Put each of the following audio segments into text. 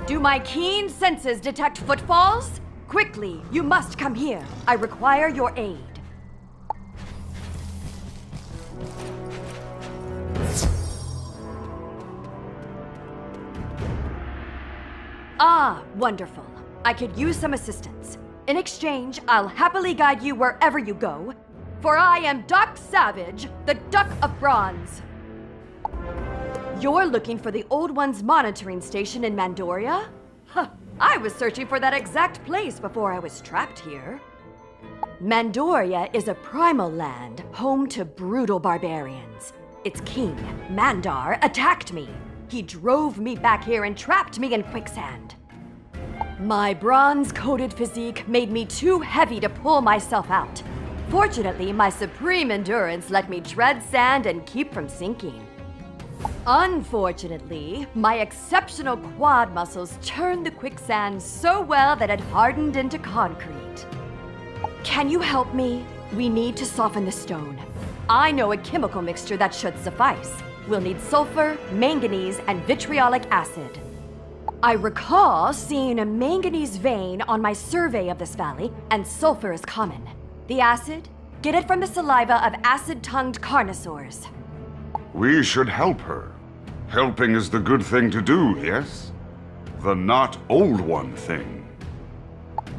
Do my keen senses detect footfalls? Quickly, you must come here. I require your aid. Ah, wonderful. I could use some assistance. In exchange, I'll happily guide you wherever you go, for I am Doc Savage, the Duck of Bronze. You're looking for the Old One's monitoring station in Mandoria? Huh, I was searching for that exact place before I was trapped here. Mandoria is a primal land, home to brutal barbarians. Its king, Mandar, attacked me. He drove me back here and trapped me in quicksand. My bronze-coated physique made me too heavy to pull myself out. Fortunately, my supreme endurance let me tread sand and keep from sinking. Unfortunately, my exceptional quad muscles turned the quicksand so well that it hardened into concrete. Can you help me? We need to soften the stone. I know a chemical mixture that should suffice. We'll need sulfur, manganese, and vitriolic acid. I recall seeing a manganese vein on my survey of this valley, and sulfur is common. The acid? Get it from the saliva of acid-tongued carnosaurs. We should help her. Helping is the good thing to do, yes? The not old one thing.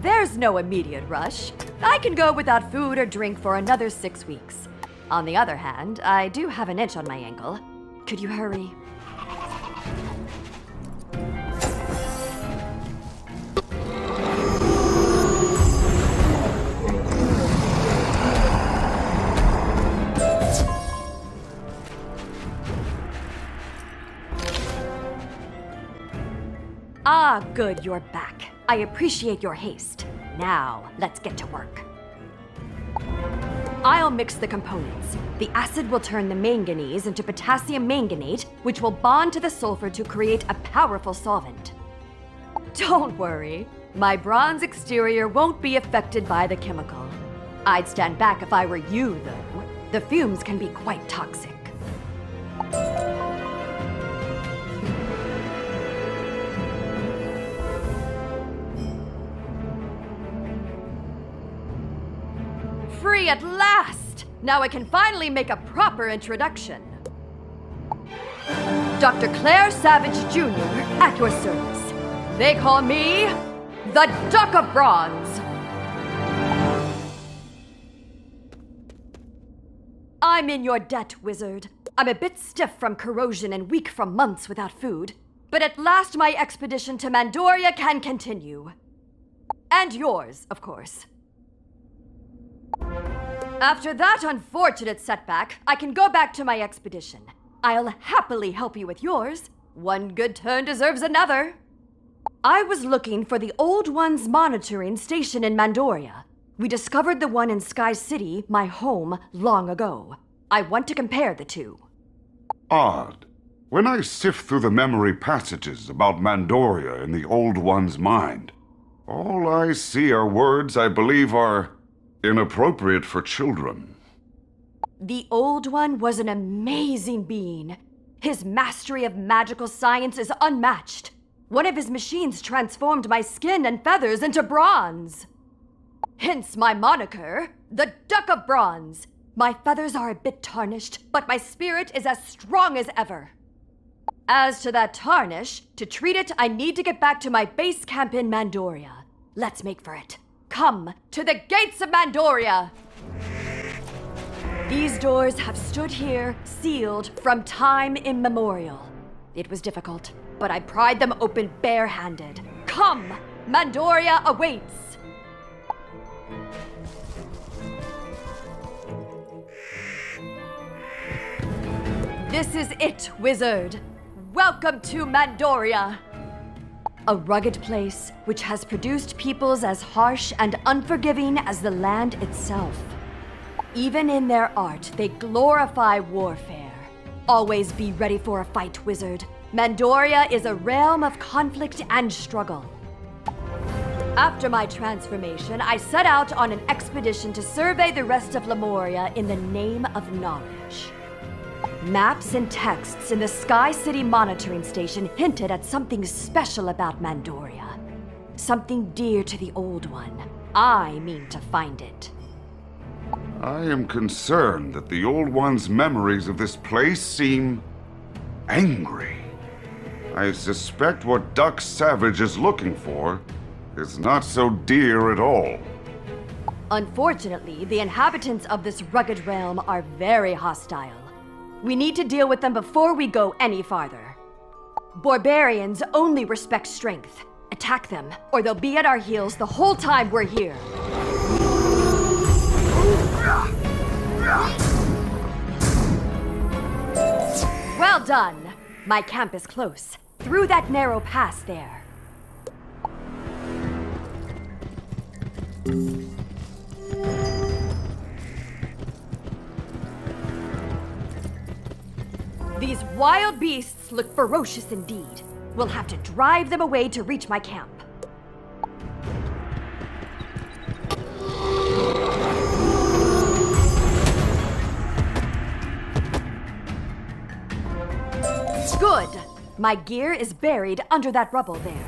There's no immediate rush. I can go without food or drink for another 6 weeks. On the other hand, I do have an itch on my ankle. Could you hurry? Ah, good, you're back. I appreciate your haste. Now, let's get to work. I'll mix the components. The acid will turn the manganese into potassium manganate, which will bond to the sulfur to create a powerful solvent. Don't worry. My bronze exterior won't be affected by the chemical. I'd stand back if I were you, though. The fumes can be quite toxic. Free at last! Now I can finally make a proper introduction. Dr. Claire Savage Jr. at your service. They call me the Duck of Bronze. I'm in your debt, wizard. I'm a bit stiff from corrosion and weak from months without food, but at last my expedition to Mandoria can continue. And yours, of course. After that unfortunate setback, I can go back to my expedition. I'll happily help you with yours. One good turn deserves another. I was looking for the Old One's monitoring station in Mandoria. We discovered the one in Sky City, my home, long ago. I want to compare the two. Odd. When I sift through the memory passages about Mandoria in the Old One's mind, all I see are words I believe are inappropriate for children. The Old One was an amazing being. His mastery of magical science is unmatched. One of his machines transformed my skin and feathers into bronze. Hence my moniker, the Duck of Bronze. My feathers are a bit tarnished, but my spirit is as strong as ever. As to that tarnish, to treat it, I need to get back to my base camp in Mandoria. Let's make for it. Come to the gates of Mandoria! These doors have stood here, sealed, from time immemorial. It was difficult, but I pried them open bare-handed. Come! Mandoria awaits! This is it, wizard. Welcome to Mandoria! A rugged place which has produced peoples as harsh and unforgiving as the land itself. Even in their art, they glorify warfare. Always be ready for a fight, wizard. Mandoria is a realm of conflict and struggle. After my transformation, I set out on an expedition to survey the rest of Lemuria in the name of knowledge. Maps and texts in the Sky City monitoring station hinted at something special about Mandoria. Something dear to the Old One. I mean to find it. I am concerned that the Old One's memories of this place seem angry. I suspect what Duck Savage is looking for is not so dear at all. Unfortunately, the inhabitants of this rugged realm are very hostile. We need to deal with them before we go any farther. Barbarians only respect strength. Attack them, or they'll be at our heels the whole time we're here. Well done! My camp is close. Through that narrow pass there. These wild beasts look ferocious indeed. We'll have to drive them away to reach my camp. Good! My gear is buried under that rubble there.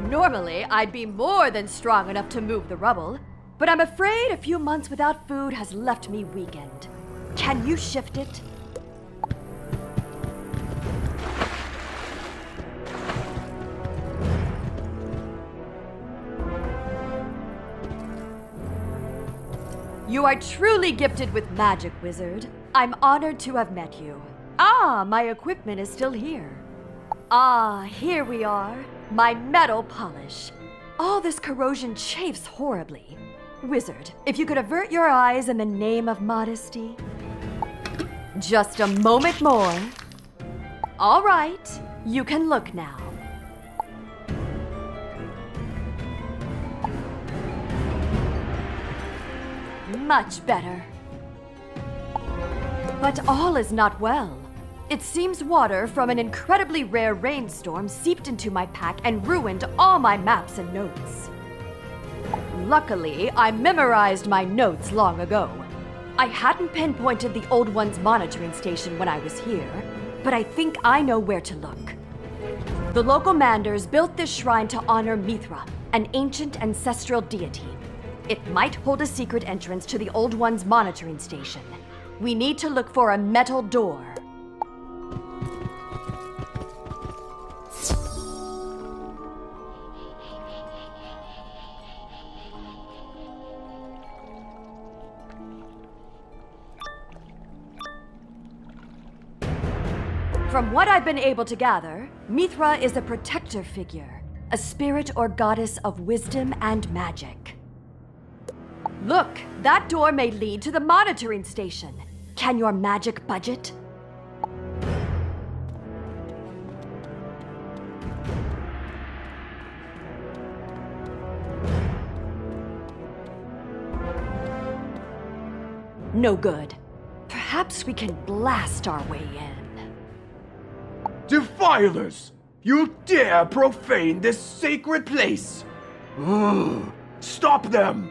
Normally, I'd be more than strong enough to move the rubble, but I'm afraid a few months without food has left me weakened. Can you shift it? You are truly gifted with magic, wizard. I'm honored to have met you. Ah, my equipment is still here. Ah, here we are. My metal polish. All this corrosion chafes horribly. Wizard, if you could avert your eyes in the name of modesty. Just a moment more. All right, you can look now. Much better. But all is not well. It seems water from an incredibly rare rainstorm seeped into my pack and ruined all my maps and notes. Luckily, I memorized my notes long ago. I hadn't pinpointed the Old One's monitoring station when I was here, but I think I know where to look. The local Manders built this shrine to honor Mithra, an ancient ancestral deity. It might hold a secret entrance to the Old One's monitoring station. We need to look for a metal door. From what I've been able to gather, Mithra is a protector figure, a spirit or goddess of wisdom and magic. Look, that door may lead to the monitoring station. Can your magic budget? No good. Perhaps we can blast our way in. Defilers! You dare profane this sacred place! Ugh. Stop them!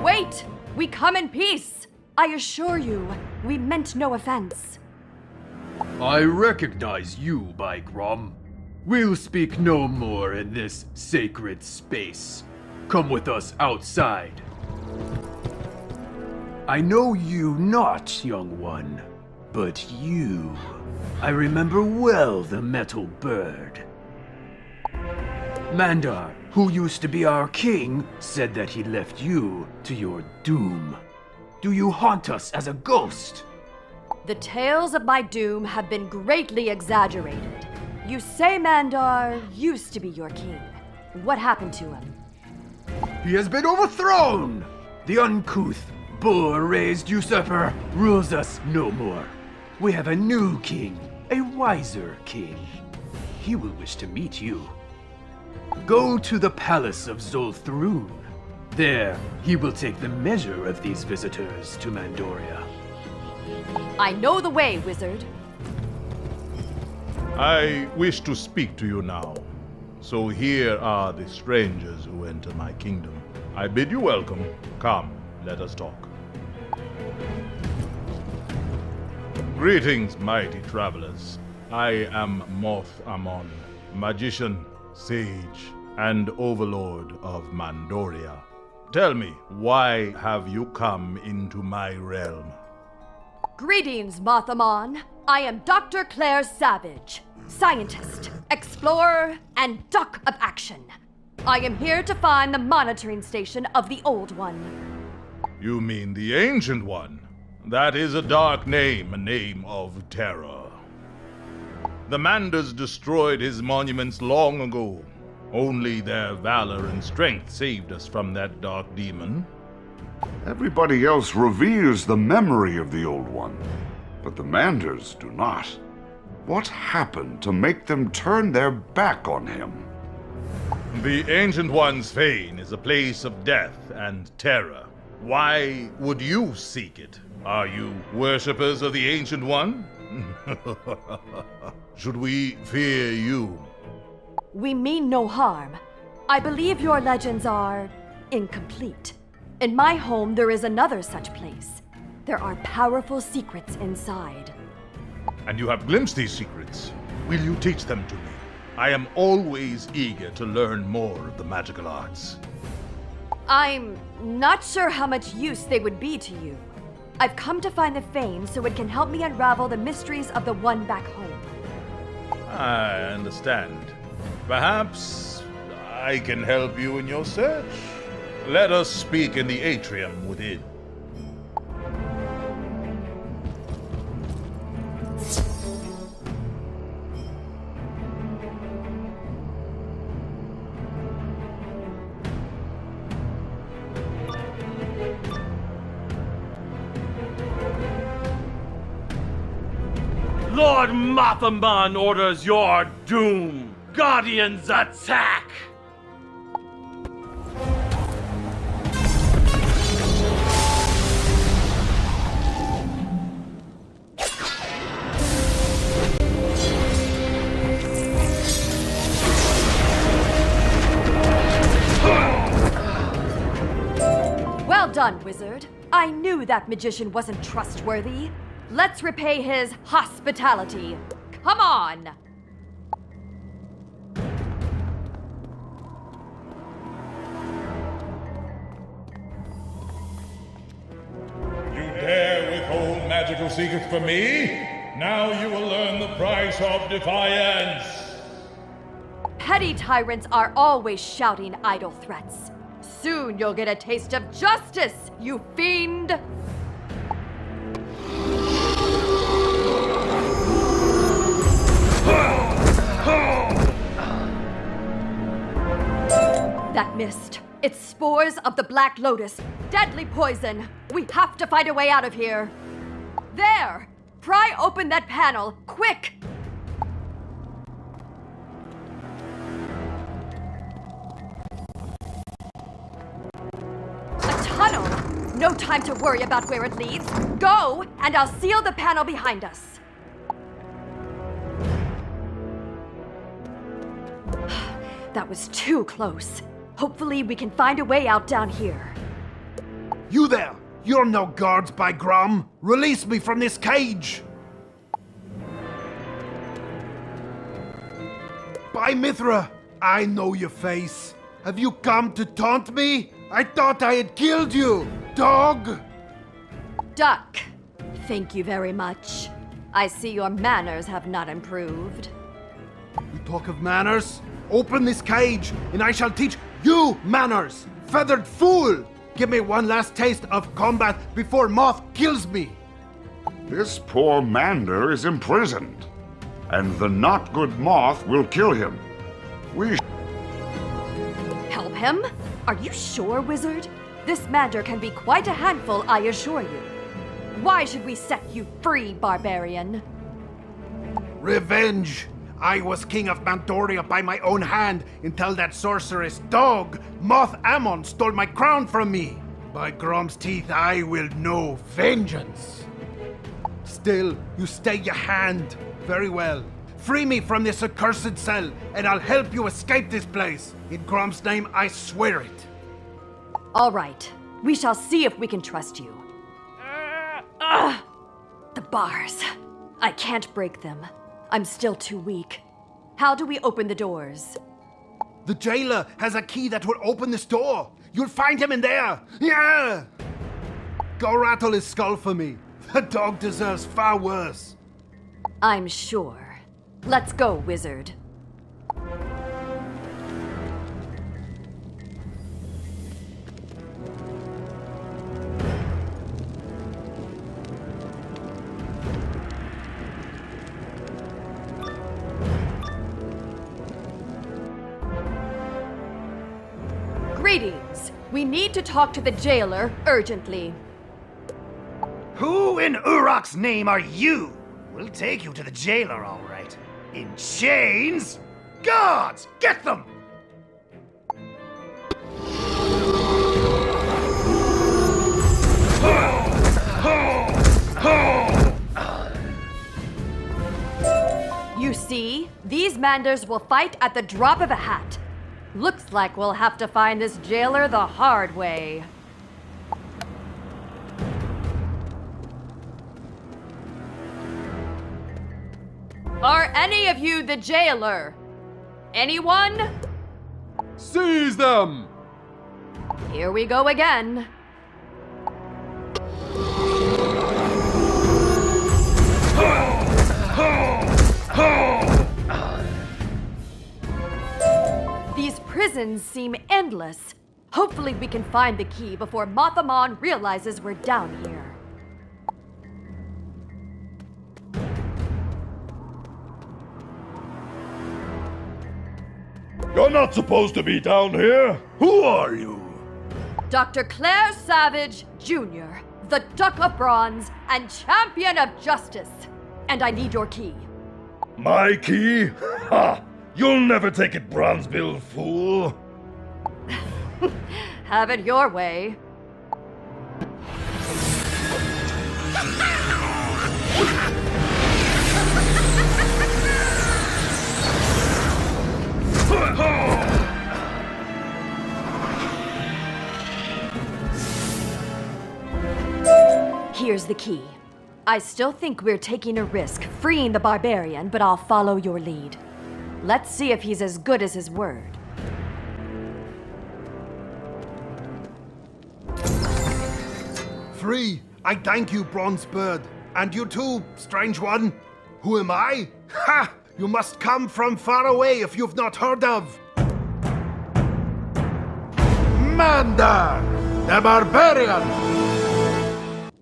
Wait! We come in peace! I assure you, we meant no offense. I recognize you, by Grom. We'll speak no more in this sacred space. Come with us outside. I know you not, young one, but you. I remember well the metal bird. Mandar, who used to be our king, said that he left you to your doom. Do you haunt us as a ghost? The tales of my doom have been greatly exaggerated. You say Mandar used to be your king. What happened to him? He has been overthrown! The uncouth, bull-raised usurper rules us no more. We have a new king, a wiser king. He will wish to meet you. Go to the palace of Zolthrun. There, he will take the measure of these visitors to Mandoria. I know the way, wizard. I wish to speak to you now. So here are the strangers who enter my kingdom. I bid you welcome. Come, let us talk. Greetings, mighty travelers. I am Moth Amon, magician, sage, and overlord of Mandoria. Tell me, why have you come into my realm? Greetings, Mothamon. I am Dr. Claire Savage, scientist, explorer, and duck of action. I am here to find the monitoring station of the Old One. You mean the Ancient One? That is a dark name, a name of terror. The Manders destroyed his monuments long ago. Only their valor and strength saved us from that dark demon. Everybody else reveres the memory of the Old One, but the Manders do not. What happened to make them turn their back on him? The Ancient One's fane is a place of death and terror. Why would you seek it? Are you worshippers of the Ancient One? Should we fear you? We mean no harm. I believe your legends are incomplete. In my home, there is another such place. There are powerful secrets inside. And you have glimpsed these secrets. Will you teach them to me? I am always eager to learn more of the magical arts. I'm not sure how much use they would be to you. I've come to find the fane so it can help me unravel the mysteries of the one back home. I understand. Perhaps I can help you in your search. Let us speak in the atrium within. Lord Mothamon orders your doom! Guardians attack! Well done, wizard. I knew that magician wasn't trustworthy. Let's repay his hospitality. Come on! You dare withhold magical secrets from me? Now you will learn the price of defiance. Petty tyrants are always shouting idle threats. Soon you'll get a taste of justice, you fiend! That mist. It's spores of the Black Lotus. Deadly poison. We have to find a way out of here. There! Pry open that panel, quick! A tunnel! No time to worry about where it leads. Go, and I'll seal the panel behind us. That was too close. Hopefully we can find a way out down here. You there! You're no guards by Grom! Release me from this cage! By Mithra! I know your face. Have you come to taunt me? I thought I had killed you! Dog! Duck, thank you very much. I see your manners have not improved. You talk of manners? Open this cage, and I shall teach you manners! Feathered fool! Give me one last taste of combat before Moth kills me! This poor Mander is imprisoned, and the not good Moth will kill him. We Help him? Are you sure, wizard? This Mander can be quite a handful, I assure you. Why should we set you free, barbarian? Revenge! I was king of Mandoria by my own hand until that sorceress dog, Moth Ammon, stole my crown from me. By Grom's teeth, I will know vengeance. Still, you stay your hand. Very well. Free me from this accursed cell, and I'll help you escape this place. In Grom's name, I swear it. All right. We shall see if we can trust you. The bars. I can't break them. I'm still too weak. How do we open the doors? The jailer has a key that will open this door. You'll find him in there. Yeah! Go rattle his skull for me. The dog deserves far worse. I'm sure. Let's go, wizard. Greetings. We need to talk to the jailer urgently. Who in Urok's name are you? We'll take you to the jailer, all right. In chains? Guards, get them! You see, these Manders will fight at the drop of a hat. Looks like we'll have to find this jailer the hard way. Are any of you the jailer? Anyone? Seize them! Here we go again. These prisons seem endless. Hopefully we can find the key before Mothamon realizes we're down here. You're not supposed to be down here. Who are you? Dr. Claire Savage, Jr., the Duck of Bronze and Champion of Justice. And I need your key. My key? Ha! You'll never take it, Bronzebill, fool. Have it your way. Here's the key. I still think we're taking a risk freeing the barbarian, but I'll follow your lead. Let's see if he's as good as his word. Free. I thank you, Bronze Bird. And you too, strange one. Who am I? Ha! You must come from far away if you've not heard of Manda, the Barbarian!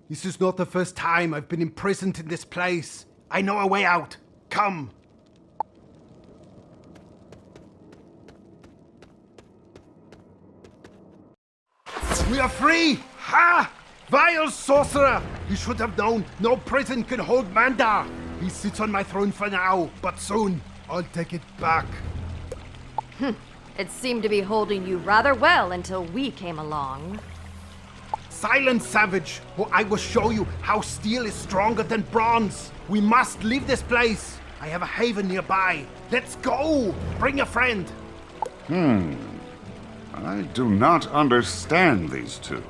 This is not the first time I've been imprisoned in this place. I know a way out. Come. We are free! Ha! Vile sorcerer! You should have known no prison can hold Manda. He sits on my throne for now, but soon I'll take it back. It seemed to be holding you rather well until we came along. Silence, savage, or I will show you how steel is stronger than bronze. We must leave this place. I have a haven nearby. Let's go! Bring a friend. I do not understand these two.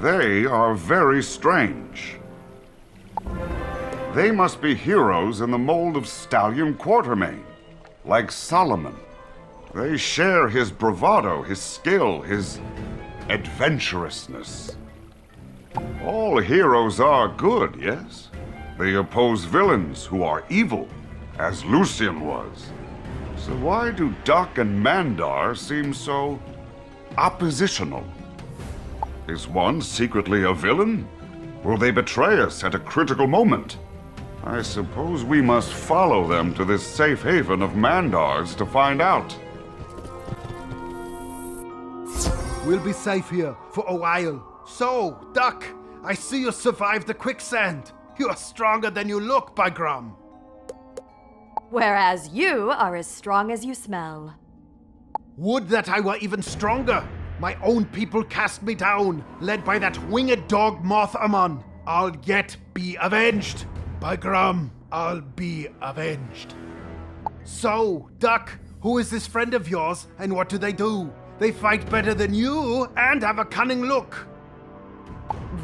They are very strange. They must be heroes in the mold of Stallion Quartermain, like Solomon. They share his bravado, his skill, his adventurousness. All heroes are good, yes? They oppose villains who are evil, as Lucian was. So why do Duck and Mandar seem so oppositional? Is one secretly a villain? Will they betray us at a critical moment? I suppose we must follow them to this safe haven of Mandars to find out. We'll be safe here for a while. So, Duck, I see you survived the quicksand. You are stronger than you look, by Grom. Whereas you are as strong as you smell. Would that I were even stronger. My own people cast me down, led by that winged dog Moth Amon. I'll yet be avenged. By Grom, I'll be avenged. So, Duck, who is this friend of yours, and what do? They fight better than you, and have a cunning look.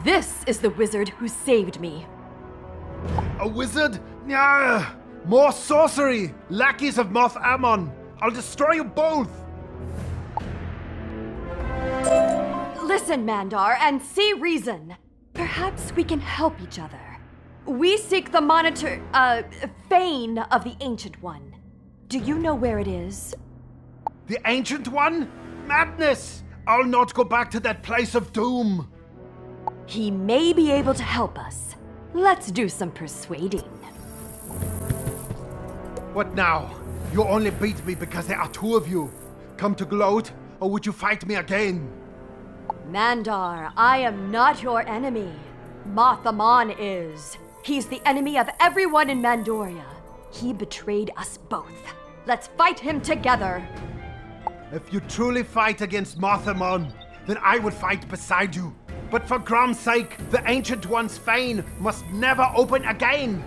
This is the wizard who saved me. A wizard? Yeah. More sorcery! Lackeys of Moth Amon! I'll destroy you both! Listen, Mandar, and see reason. Perhaps we can help each other. We seek the fane of the Ancient One. Do you know where it is? The Ancient One? Madness! I'll not go back to that place of doom. He may be able to help us. Let's do some persuading. What now? You only beat me because there are two of you. Come to gloat, or would you fight me again? Mandar, I am not your enemy. Moth Amon is. He's the enemy of everyone in Mandoria. He betrayed us both. Let's fight him together. If you truly fight against Moth Amon, then I would fight beside you. But for Grom's sake, the Ancient One's fane must never open again.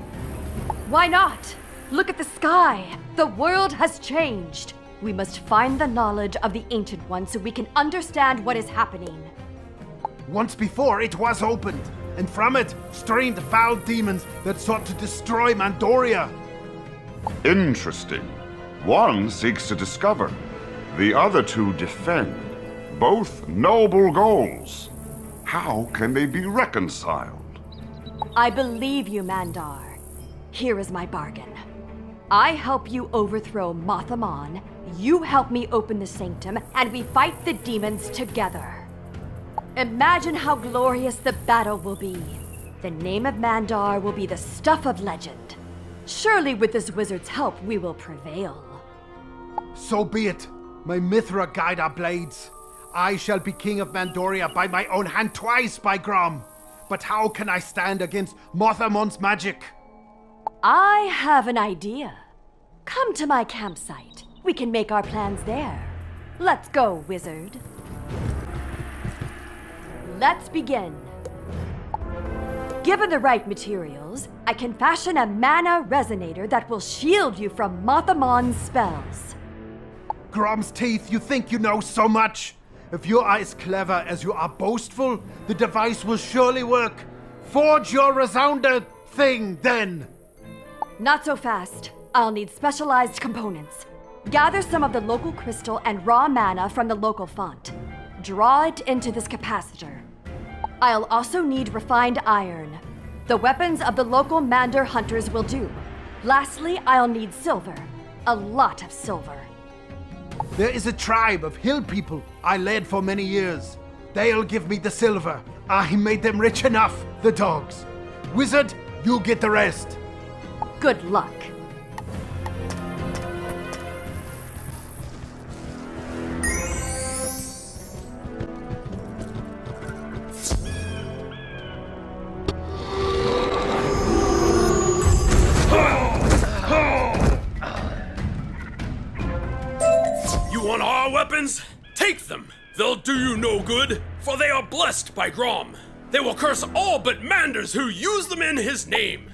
Why not? Look at the sky. The world has changed. We must find the knowledge of the Ancient One so we can understand what is happening. Once before, it was opened, and from it streamed foul demons that sought to destroy Mandoria. Interesting. One seeks to discover, the other two defend. Both noble goals. How can they be reconciled? I believe you, Mandar. Here is my bargain. I help you overthrow Moth Amon, you help me open the sanctum, and we fight the demons together. Imagine how glorious the battle will be. The name of Mandar will be the stuff of legend. Surely with this wizard's help, we will prevail. So be it. My Mithra guide our blades. I shall be king of Mandoria by my own hand twice, by Grom. But how can I stand against Moth Amon's magic? I have an idea. Come to my campsite. We can make our plans there. Let's go, wizard. Let's begin. Given the right materials, I can fashion a mana resonator that will shield you from Moth Amon's spells. Grom's teeth, you think you know so much? If you are as clever as you are boastful, the device will surely work. Forge your resounder thing, then. Not so fast. I'll need specialized components. Gather some of the local crystal and raw mana from the local font. Draw it into this capacitor. I'll also need refined iron. The weapons of the local Mandar hunters will do. Lastly, I'll need silver. A lot of silver. There is a tribe of hill people I led for many years. They'll give me the silver. I made them rich enough, the dogs. Wizard, you get the rest. Good luck. You want our weapons? Take them! They'll do you no good, for they are blessed by Grom. They will curse all but Manders who use them in his name.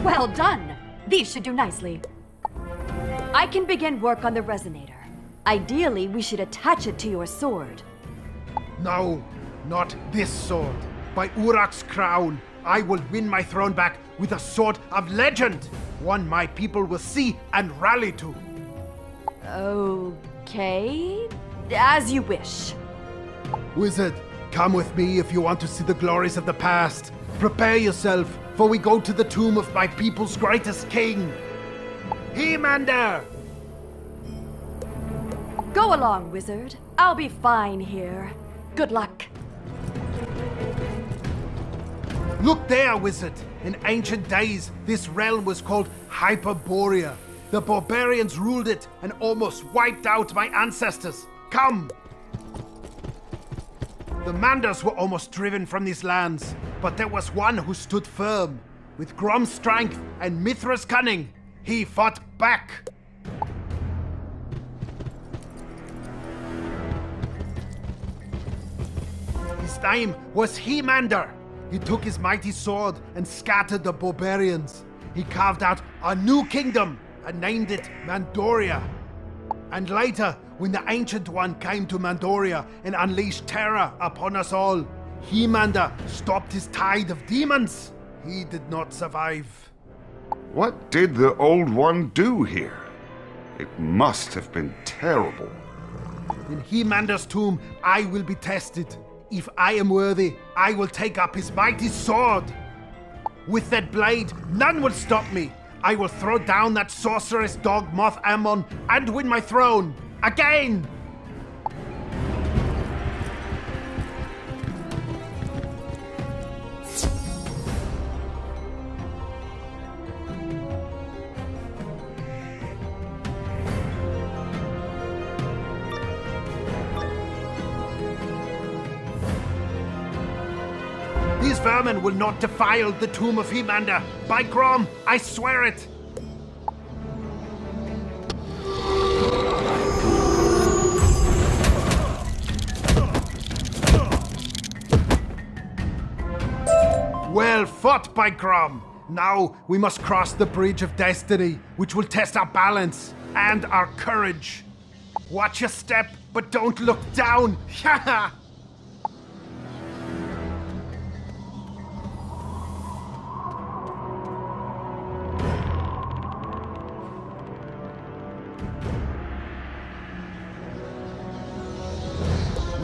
Well done! These should do nicely. I can begin work on the resonator. Ideally, we should attach it to your sword. No, not this sword. By Urak's crown, I will win my throne back with a sword of legend. One my people will see and rally to. Okay. As you wish. Wizard, come with me if you want to see the glories of the past. Prepare yourself, for we go to the tomb of my people's greatest king. He-Mander! Go along, wizard. I'll be fine here. Good luck. Look there, wizard. In ancient days, this realm was called Hyperborea. The barbarians ruled it and almost wiped out my ancestors. Come! The Manders were almost driven from these lands, but there was one who stood firm. With Grom's strength and Mithra's cunning, he fought back. His name was He-Mander. He took his mighty sword and scattered the barbarians. He carved out a new kingdom and named it Mandoria. And later, when the Ancient One came to Mandoria and unleashed terror upon us all, He-Mander stopped his tide of demons. He did not survive. What did the Old One do here? It must have been terrible. In He-Mander's tomb, I will be tested. If I am worthy, I will take up his mighty sword. With that blade, none will stop me. I will throw down that sorceress dog Moth Ammon and win my throne. Again! These vermin will not defile the tomb of He-Mander. By Grom, I swear it! Well fought, by Grom! Now we must cross the bridge of destiny, which will test our balance and our courage. Watch your step, but don't look down! Ha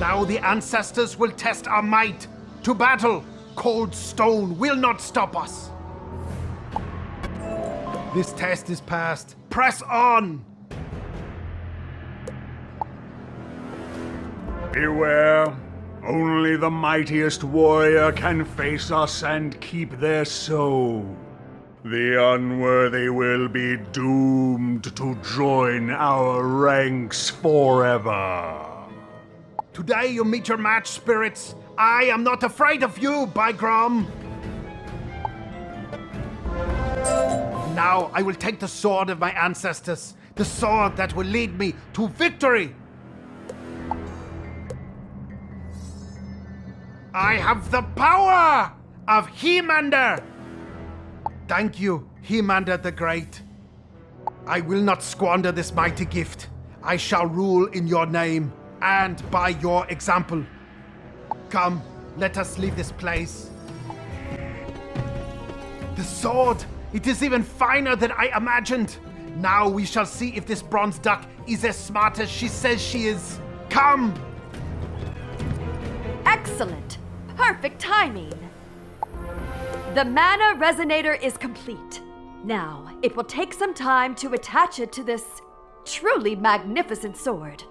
Now the ancestors will test our might. To battle! Cold stone will not stop us! This test is passed. Press on! Beware. Only the mightiest warrior can face us and keep their soul. The unworthy will be doomed to join our ranks forever. Today you meet your match, spirits. I am not afraid of you, by Grom. Now I will take the sword of my ancestors, the sword that will lead me to victory. I have the power of He-Mander. Thank you, He-Mander the Great. I will not squander this mighty gift. I shall rule in your name and by your example. Come, let us leave this place. The sword! It is even finer than I imagined. Now we shall see if this bronze duck is as smart as she says she is. Come! Excellent! Perfect timing! The mana resonator is complete. Now, it will take some time to attach it to this truly magnificent sword.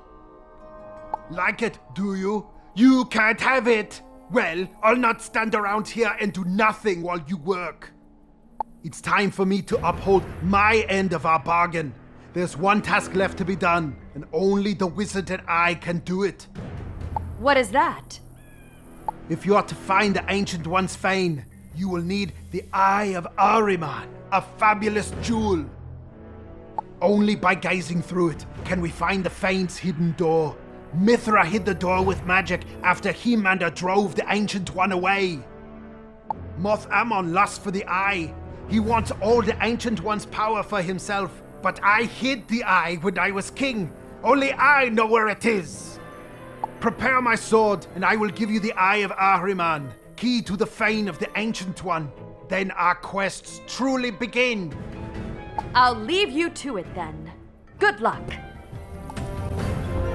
Like it, do you? You can't have it! Well, I'll not stand around here and do nothing while you work. It's time for me to uphold my end of our bargain. There's one task left to be done, and only the wizard and I can do it. What is that? If you are to find the Ancient One's fane, you will need the Eye of Ahriman, a fabulous jewel. Only by gazing through it can we find the fane's hidden door. Mithra hid the door with magic after He-Mander drove the Ancient One away. Moth Ammon lusts for the eye. He wants all the Ancient One's power for himself. But I hid the eye when I was king. Only I know where it is. Prepare my sword, and I will give you the Eye of Ahriman, key to the fane of the Ancient One. Then our quests truly begin. I'll leave you to it then. Good luck.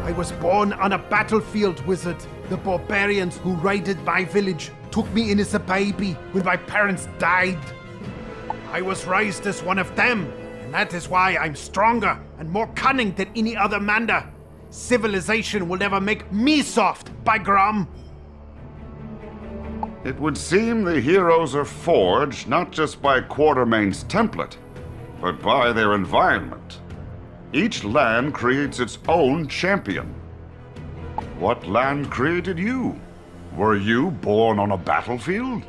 I was born on a battlefield, wizard. The barbarians who raided my village took me in as a baby when my parents died. I was raised as one of them, and that is why I'm stronger and more cunning than any other Mander. Civilization will never make me soft, by Grom. It would seem the heroes are forged not just by Quartermain's template, but by their environment. Each land creates its own champion. What land created you? Were you born on a battlefield?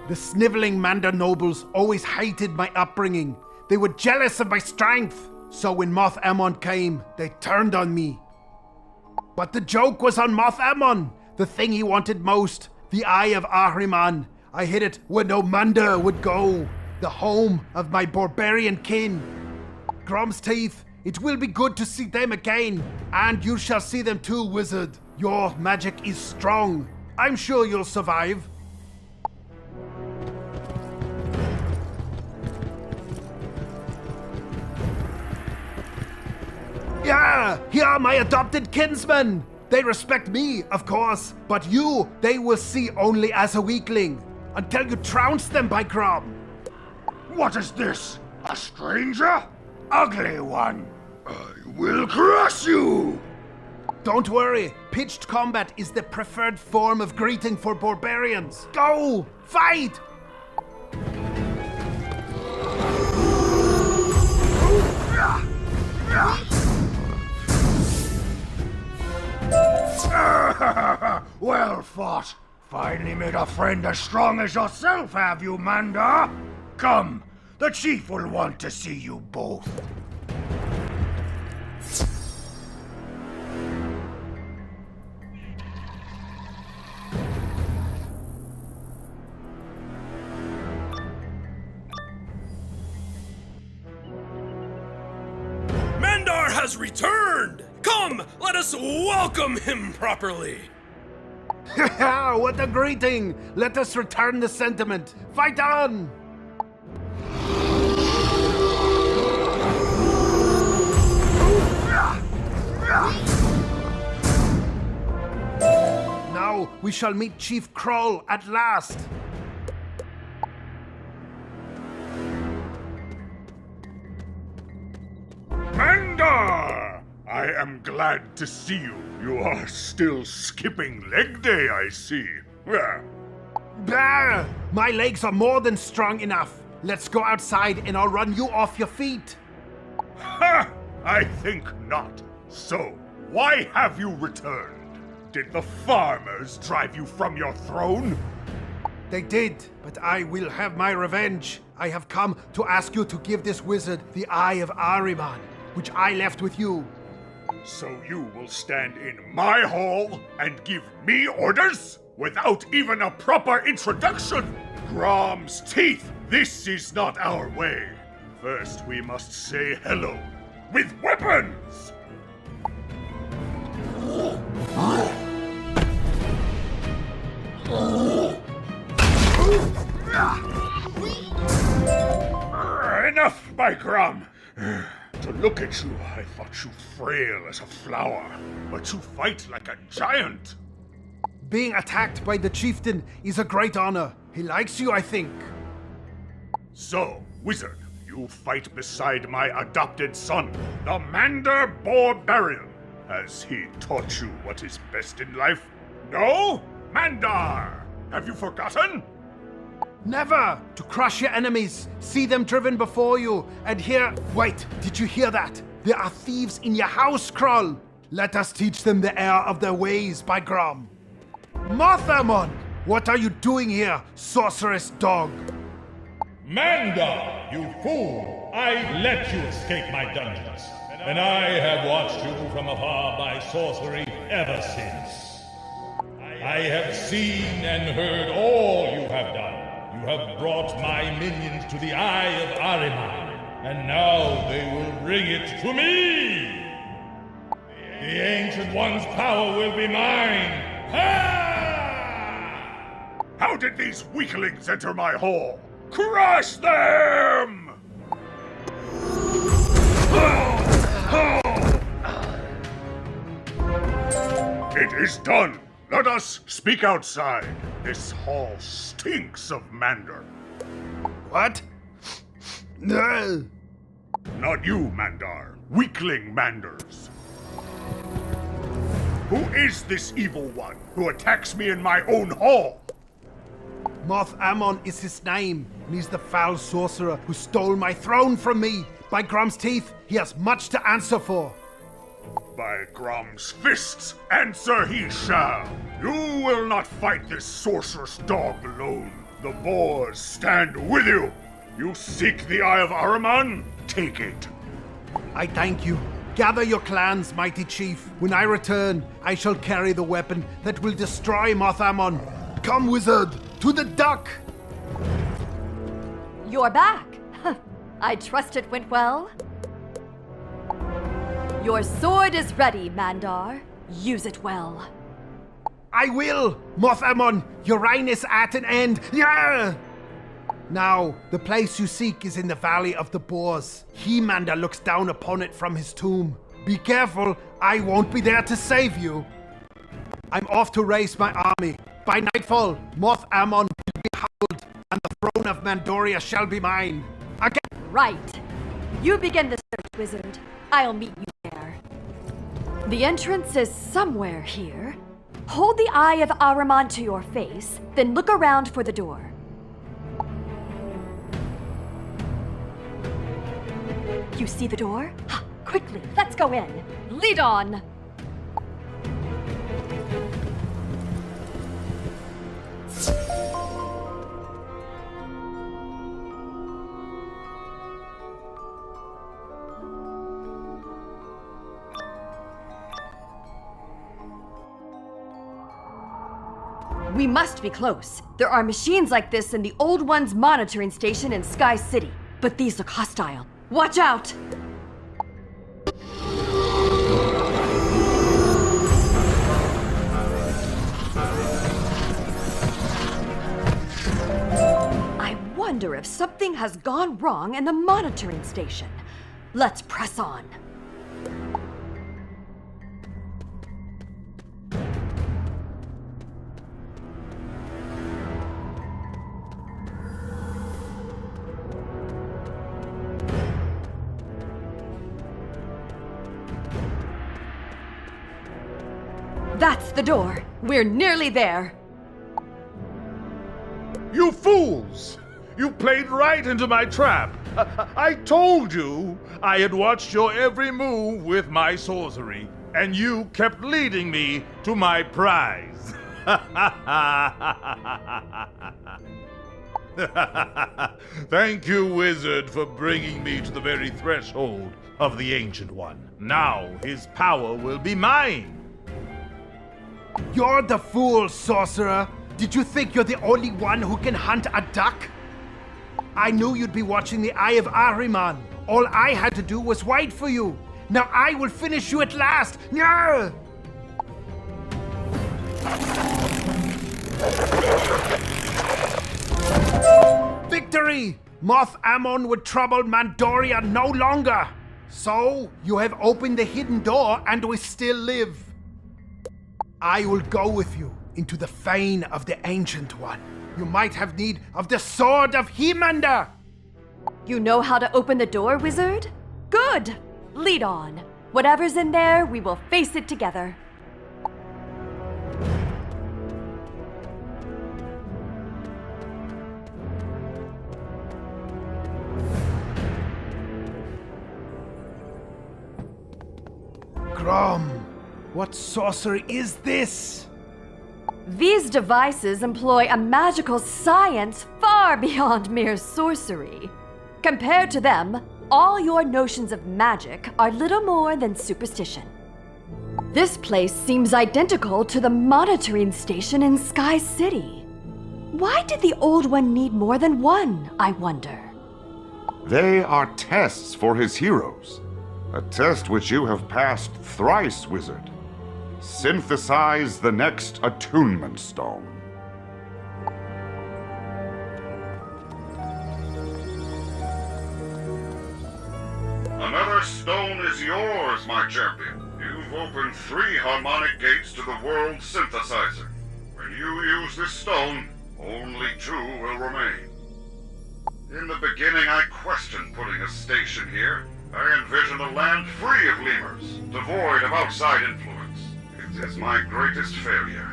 The sniveling Manda nobles always hated my upbringing. They were jealous of my strength. So when Moth Ammon came, they turned on me. But the joke was on Moth Ammon, the thing he wanted most, the Eye of Ahriman. I hid it where no Manda would go, the home of my barbarian kin. Grom's teeth, it will be good to see them again, and you shall see them too, wizard. Your magic is strong. I'm sure you'll survive. Yeah, here are my adopted kinsmen. They respect me, of course, but you, they will see only as a weakling, until you trounce them by Grom. What is this? A stranger? Ugly one. I will crush you! Don't worry, pitched combat is the preferred form of greeting for barbarians. Go! Fight! Well fought. Finally made a friend as strong as yourself, have you, Manda? Come, the chief will want to see you both. Mandar has returned! Come, let us welcome him properly! What a greeting! Let us return the sentiment. Fight on! Now we shall meet Chief Kroll at last. Manda! I am glad to see you. You are still skipping leg day, I see. Bah! My legs are more than strong enough. Let's go outside and I'll run you off your feet. Ha! I think not. So, why have you returned? Did the farmers drive you from your throne? They did, but I will have my revenge. I have come to ask you to give this wizard the Eye of Ahriman, which I left with you. So you will stand in my hall and give me orders? Without even a proper introduction? Grom's teeth! This is not our way. First we must say hello. With weapons! Enough, by Grom! To look at you, I thought you frail as a flower, but you fight like a giant. Being attacked by the chieftain is a great honor. He likes you, I think. So, wizard, you fight beside my adopted son, the Mander Barbarian. Has he taught you what is best in life? No? Mandar! Have you forgotten? Never! To crush your enemies, see them driven before you, and hear... Wait, did you hear that? There are thieves in your house, Kroll! Let us teach them the error of their ways, by Grom. Mothamon! What are you doing here, sorceress dog? Manda, you fool! I let you escape my dungeons, and I have watched you from afar by sorcery ever since. I have seen and heard all you have done. You have brought my minions to the Eye of Ahriman, and now they will bring it to me! The Ancient One's power will be mine! Ha! How did these weaklings enter my hall? Crush them! It is done! Let us speak outside. This hall stinks of Mander. What? No. Not you, Mandar. Weakling Manders. Who is this evil one who attacks me in my own hall? Moth Ammon is his name, and he's the foul sorcerer who stole my throne from me. By Grom's teeth, he has much to answer for. By Grom's fists, answer he shall. You will not fight this sorcerous dog alone. The boars stand with you. You seek the Eye of Ahriman? Take it. I thank you. Gather your clans, mighty chief. When I return, I shall carry the weapon that will destroy Moth Ammon. Come, wizard, to the duck! You're back. I trust it went well. Your sword is ready, Mandar. Use it well. I will! Moth Ammon, your reign is at an end. Yeah! Now, the place you seek is in the Valley of the Boars. He-Manda looks down upon it from his tomb. Be careful, I won't be there to save you. I'm off to raise my army. By nightfall, Moth Ammon will be howled, and the throne of Mandoria shall be mine. Right. You begin the search, wizard. I'll meet you there. The entrance is somewhere here. Hold the Eye of Ahriman to your face, then look around for the door. You see the door? Quickly, let's go in. Lead on! We must be close. There are machines like this in the Old One's monitoring station in Sky City, but these look hostile. Watch out! I wonder if something has gone wrong in the monitoring station. Let's press on. That's the door. We're nearly there. You fools! You played right into my trap. I told you I had watched your every move with my sorcery, and you kept leading me to my prize. Thank you, wizard, for bringing me to the very threshold of the Ancient One. Now his power will be mine. You're the fool, sorcerer! Did you think you're the only one who can hunt a duck? I knew you'd be watching the Eye of Ahriman. All I had to do was wait for you. Now I will finish you at last! Nyah! Victory! Moth Ammon would trouble Mandoria no longer! So, you have opened the hidden door and we still live. I will go with you into the fane of the Ancient One. You might have need of the sword of He-Manda! You know how to open the door, wizard? Good! Lead on. Whatever's in there, we will face it together. Grom, what sorcery is this? These devices employ a magical science far beyond mere sorcery. Compared to them, all your notions of magic are little more than superstition. This place seems identical to the monitoring station in Sky City. Why did the Old One need more than one, I wonder? They are tests for his heroes. A test which you have passed thrice, wizard. Synthesize the next attunement stone. Another stone is yours, my champion. You've opened 3 harmonic gates to the world synthesizer. When you use this stone, only 2 will remain. In the beginning, I questioned putting a station here. I envisioned a land free of lemurs, devoid of outside influence. It is my greatest failure.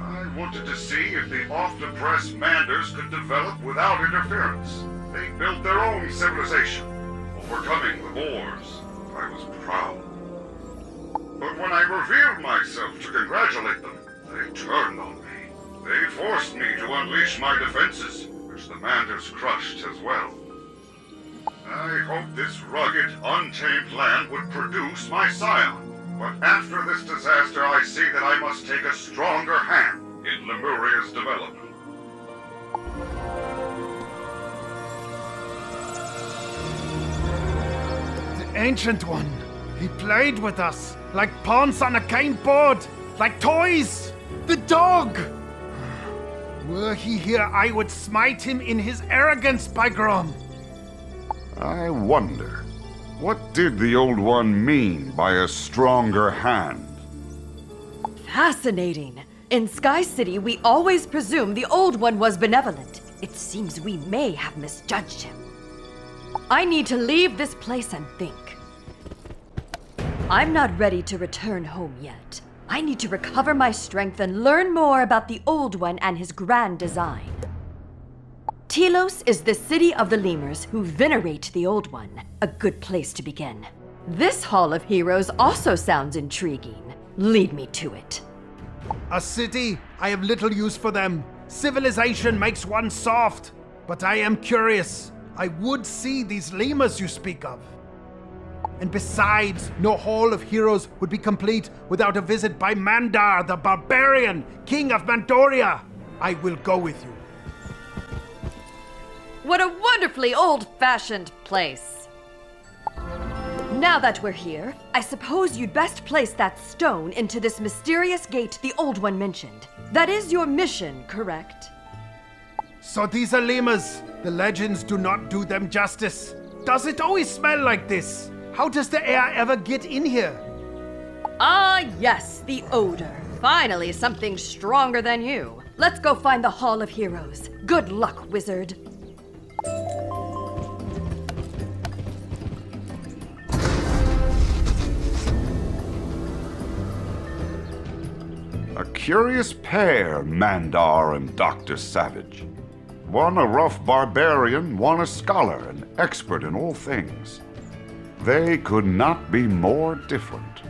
I wanted to see if the oft-oppressed Manders could develop without interference. They built their own civilization, overcoming the wars. I was proud. But when I revealed myself to congratulate them, they turned on me. They forced me to unleash my defenses, which the Manders crushed as well. I hoped this rugged, untamed land would produce my scion. But after this disaster, I see that I must take a stronger hand in Lemuria's development. The Ancient One. He played with us, like pawns on a game board, like toys. The dog! Were he here, I would smite him in his arrogance, by Grom. I wonder, what did the Old One mean by a stronger hand? Fascinating. In Sky City, we always presume the Old One was benevolent. It seems we may have misjudged him. I need to leave this place and think. I'm not ready to return home yet. I need to recover my strength and learn more about the Old One and his grand design. Telos is the city of the lemurs who venerate the Old One. A good place to begin. This Hall of Heroes also sounds intriguing. Lead me to it. A city? I have little use for them. Civilization makes one soft. But I am curious. I would see these lemurs you speak of. And besides, no Hall of Heroes would be complete without a visit by Mandar, the barbarian, king of Mandoria. I will go with you. What a wonderfully old-fashioned place. Now that we're here, I suppose you'd best place that stone into this mysterious gate the Old One mentioned. That is your mission, correct? So these are lemurs. The legends do not do them justice. Does it always smell like this? How does the air ever get in here? Ah, yes, the odor. Finally, something stronger than you. Let's go find the Hall of Heroes. Good luck, wizard. A curious pair, Mandar and Dr. Savage. One a rough barbarian, one a scholar, an expert in all things. They could not be more different.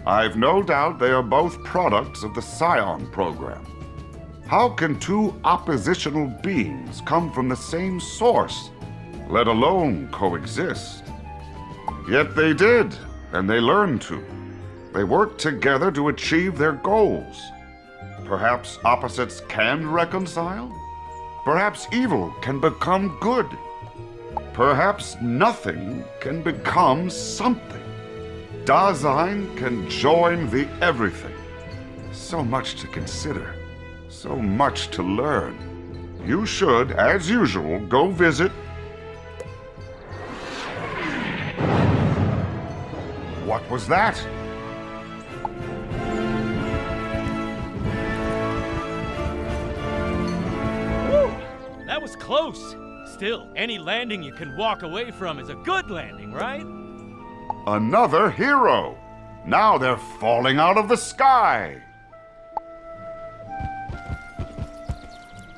I've no doubt they are both products of the Scion program. How can two oppositional beings come from the same source, let alone coexist? Yet they did, and they learned to. They worked together to achieve their goals. Perhaps opposites can reconcile? Perhaps evil can become good. Perhaps nothing can become something. Dasein can join the everything. So much to consider. So much to learn. You should, as usual, go visit. What was that? That was close. Still, any landing you can walk away from is a good landing, right? Another hero! Now they're falling out of the sky!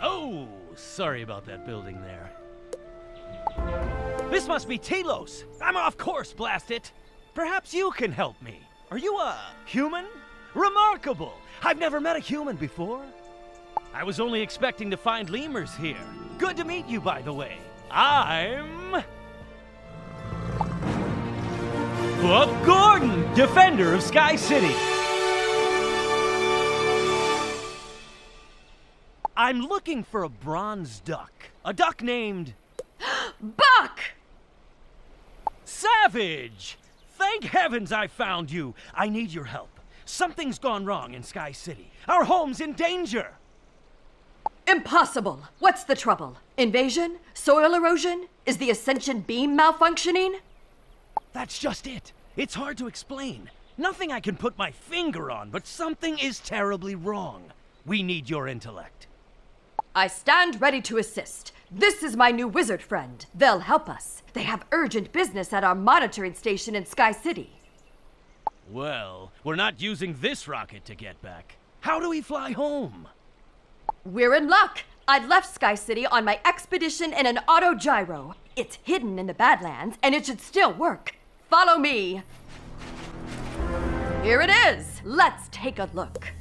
Oh, sorry about that building there. This must be Telos. I'm off course, blast it. Perhaps you can help me. Are you a human? Remarkable! I've never met a human before. I was only expecting to find lemurs here. Good to meet you, by the way. I'm... Buck Gordon, defender of Sky City. I'm looking for a bronze duck. A duck named... Buck! Savage! Thank heavens I found you. I need your help. Something's gone wrong in Sky City. Our home's in danger. Impossible. What's the trouble? Invasion? Soil erosion? Is the Ascension beam malfunctioning? That's just it. It's hard to explain. Nothing I can put my finger on, but something is terribly wrong. We need your intellect. I stand ready to assist. This is my new wizard friend. They'll help us. They have urgent business at our monitoring station in Sky City. Well, we're not using this rocket to get back. How do we fly home? We're in luck. I left Sky City on my expedition in an auto-gyro. It's hidden in the Badlands, and it should still work. Follow me. Here it is. Let's take a look.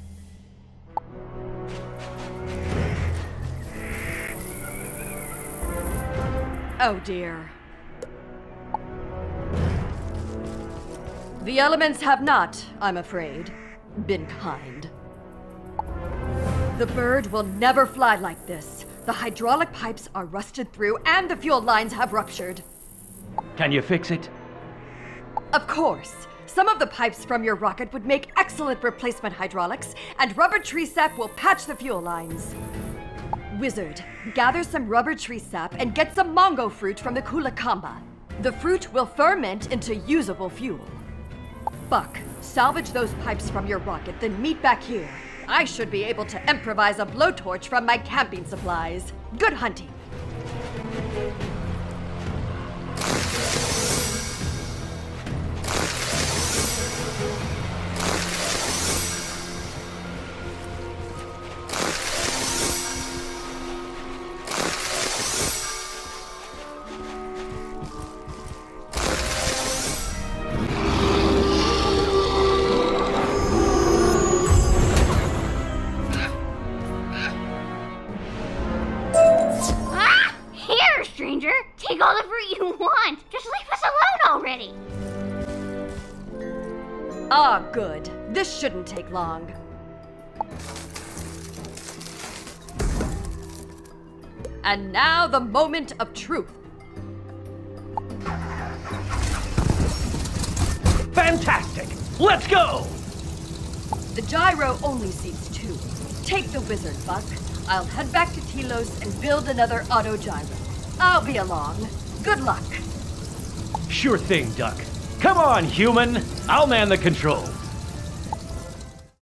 Oh dear. The elements have not, I'm afraid, been kind. The bird will never fly like this. The hydraulic pipes are rusted through and the fuel lines have ruptured. Can you fix it? Of course. Some of the pipes from your rocket would make excellent replacement hydraulics, and rubber tree sap will patch the fuel lines. Wizard, gather some rubber tree sap and get some mango fruit from the Kulakamba. The fruit will ferment into usable fuel. Buck, salvage those pipes from your rocket, then meet back here. I should be able to improvise a blowtorch from my camping supplies. Good hunting. Stranger, take all the fruit you want. Just leave us alone already. Ah, good. This shouldn't take long. And now the moment of truth. Fantastic! Let's go! The gyro only seats 2. Take the wizard, Buck. I'll head back to Telos and build another auto-gyro. I'll be along. Good luck. Sure thing, Duck. Come on, human. I'll man the controls.